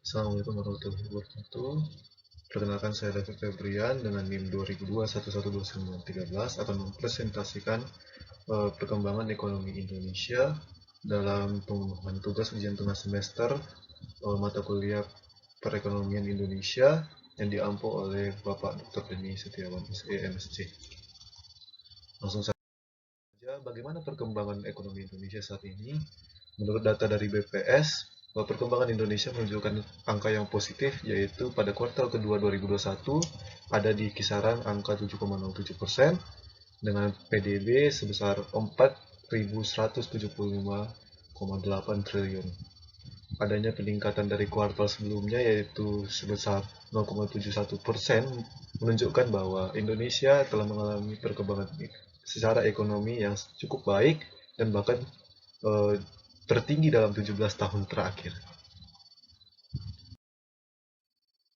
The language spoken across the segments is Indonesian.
Assalamualaikum warahmatullahi wabarakatuh. Perkenalkan, saya David Febrian dengan NIM 2002112913 akan mempresentasikan perkembangan ekonomi Indonesia dalam pemenuhan tugas ujian tengah semester mata kuliah Perekonomian Indonesia yang diampu oleh Bapak Dr. Denny Setiawan, SE, MSc. Langsung saja, bagaimana perkembangan ekonomi Indonesia saat ini? Menurut data dari BPS, perkembangan Indonesia menunjukkan angka yang positif, yaitu pada kuartal kedua 2021 ada di kisaran angka 7,07% dengan PDB sebesar 4.175,8 triliun. Adanya peningkatan dari kuartal sebelumnya yaitu sebesar 0,71% menunjukkan bahwa Indonesia telah mengalami perkembangan secara ekonomi yang cukup baik dan bahkan eh, tertinggi dalam 17 tahun terakhir.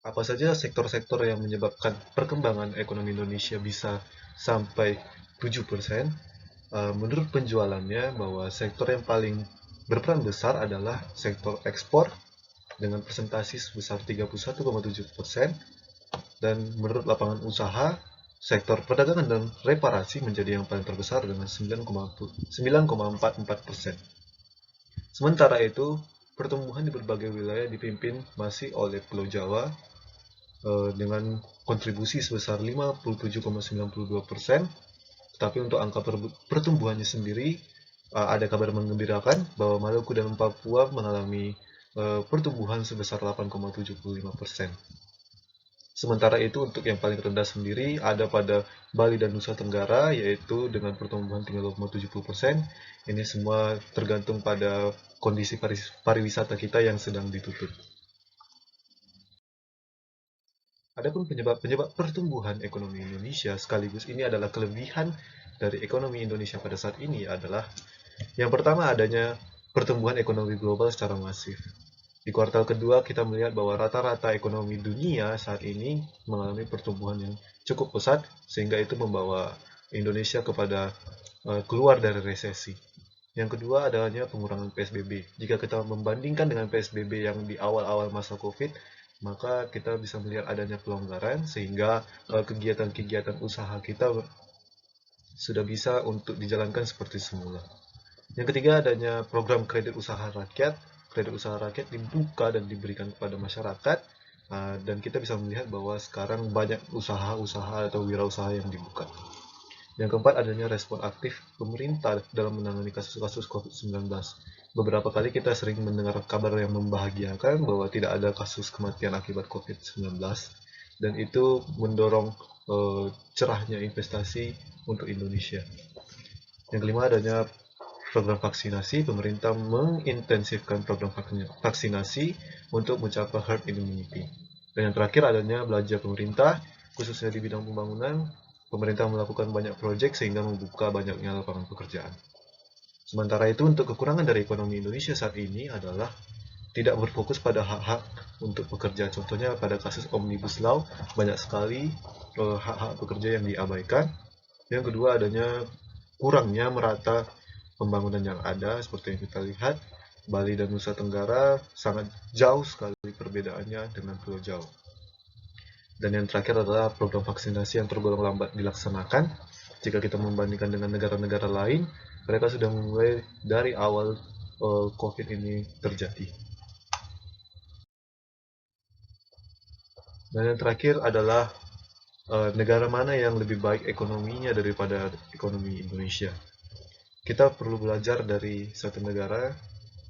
Apa saja sektor-sektor yang menyebabkan perkembangan ekonomi Indonesia bisa sampai 7%? Menurut penjualannya, bahwa sektor yang paling berperan besar adalah sektor ekspor dengan presentasi sebesar 31,7%, dan menurut lapangan usaha, sektor perdagangan dan reparasi menjadi yang paling terbesar dengan 9,44%. Sementara itu, pertumbuhan di berbagai wilayah dipimpin masih oleh Pulau Jawa dengan kontribusi sebesar 57,92%. Tetapi untuk angka pertumbuhannya sendiri, ada kabar menggembirakan bahwa Maluku dan Papua mengalami pertumbuhan sebesar 8,75%. Sementara itu untuk yang paling rendah sendiri ada pada Bali dan Nusa Tenggara, yaitu dengan pertumbuhan 3,70%. Ini semua tergantung pada kondisi pariwisata kita yang sedang ditutup. Adapun penyebab-penyebab pertumbuhan ekonomi Indonesia sekaligus ini adalah kelebihan dari ekonomi Indonesia pada saat ini adalah yang pertama adanya pertumbuhan ekonomi global secara masif. Di kuartal kedua kita melihat bahwa rata-rata ekonomi dunia saat ini mengalami pertumbuhan yang cukup pesat sehingga itu membawa Indonesia kepada keluar dari resesi. Yang kedua adanya pengurangan PSBB. Jika kita membandingkan dengan PSBB yang di awal-awal masa COVID, maka kita bisa melihat adanya pelonggaran sehingga kegiatan-kegiatan usaha kita sudah bisa untuk dijalankan seperti semula. Yang ketiga adanya program kredit usaha rakyat. Kredit usaha rakyat dibuka dan diberikan kepada masyarakat, dan kita bisa melihat bahwa sekarang banyak usaha-usaha atau wirausaha yang dibuka. Yang keempat adanya respon aktif pemerintah dalam menangani kasus-kasus COVID-19. Beberapa kali kita sering mendengar kabar yang membahagiakan bahwa tidak ada kasus kematian akibat COVID-19, dan itu mendorong cerahnya investasi untuk Indonesia. Yang kelima adanya program vaksinasi. Pemerintah mengintensifkan program vaksinasi untuk mencapai herd immunity. Dan yang terakhir adanya belanja pemerintah, khususnya di bidang pembangunan. Pemerintah melakukan banyak proyek sehingga membuka banyaknya lapangan pekerjaan. Sementara itu, untuk kekurangan dari ekonomi Indonesia saat ini adalah tidak berfokus pada hak-hak untuk pekerja. Contohnya pada kasus Omnibus Law, banyak sekali hak-hak pekerja yang diabaikan. Yang kedua adanya kurangnya merata pembangunan yang ada. Seperti yang kita lihat, Bali dan Nusa Tenggara sangat jauh sekali perbedaannya dengan Pulau Jawa. Dan yang terakhir adalah program vaksinasi yang tergolong lambat dilaksanakan. Jika kita membandingkan dengan negara-negara lain, mereka sudah memulai dari awal COVID ini terjadi. Dan yang terakhir adalah negara mana yang lebih baik ekonominya daripada ekonomi Indonesia. Kita perlu belajar dari satu negara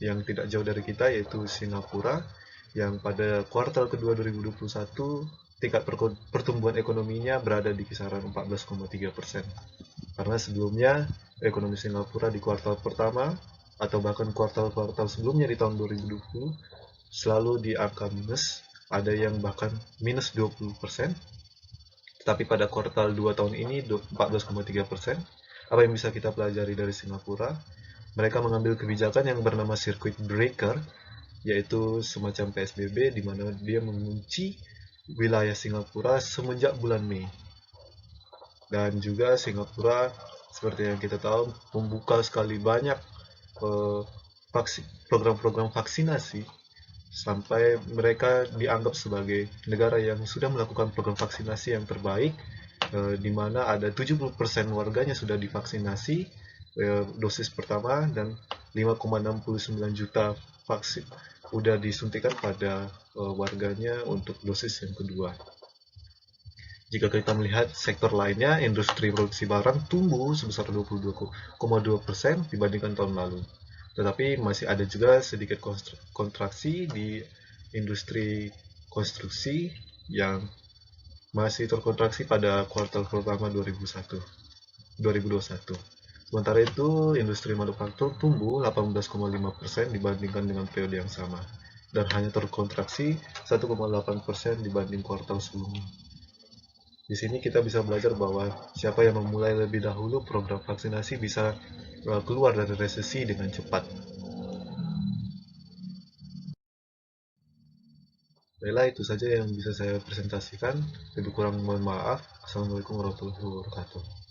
yang tidak jauh dari kita, yaitu Singapura, yang pada kuartal kedua 2021 tingkat pertumbuhan ekonominya berada di kisaran 14,3%. Karena sebelumnya ekonomi Singapura di kuartal pertama atau bahkan kuartal-kuartal sebelumnya di tahun 2020 selalu di angka minus, ada yang bahkan minus 20%. Tetapi pada kuartal 2 tahun ini 14,3%. Apa yang bisa kita pelajari dari Singapura? Mereka mengambil kebijakan yang bernama circuit breaker, yaitu semacam PSBB di mana dia mengunci wilayah Singapura semenjak bulan Mei. Dan juga Singapura seperti yang kita tahu membuka sekali banyak program-program vaksinasi sampai mereka dianggap sebagai negara yang sudah melakukan program vaksinasi yang terbaik, di mana ada 70% warganya sudah divaksinasi dosis pertama, dan 5,69 juta vaksin sudah disuntikan pada warganya untuk dosis yang kedua. Jika kita melihat sektor lainnya, industri produksi barang tumbuh sebesar 22,2% dibandingkan tahun lalu. Tetapi masih ada juga sedikit kontraksi di industri konstruksi yang masih terkontraksi pada kuartal pertama 2021. Sementara itu, industri manufaktur tumbuh 18,5% dibandingkan dengan periode yang sama, dan hanya terkontraksi 1,8% dibanding kuartal sebelumnya. Di sini kita bisa belajar bahwa siapa yang memulai lebih dahulu program vaksinasi bisa keluar dari resesi dengan cepat. Baiklah, itu saja yang bisa saya presentasikan. Lebih kurang mohon maaf. Assalamualaikum warahmatullahi wabarakatuh.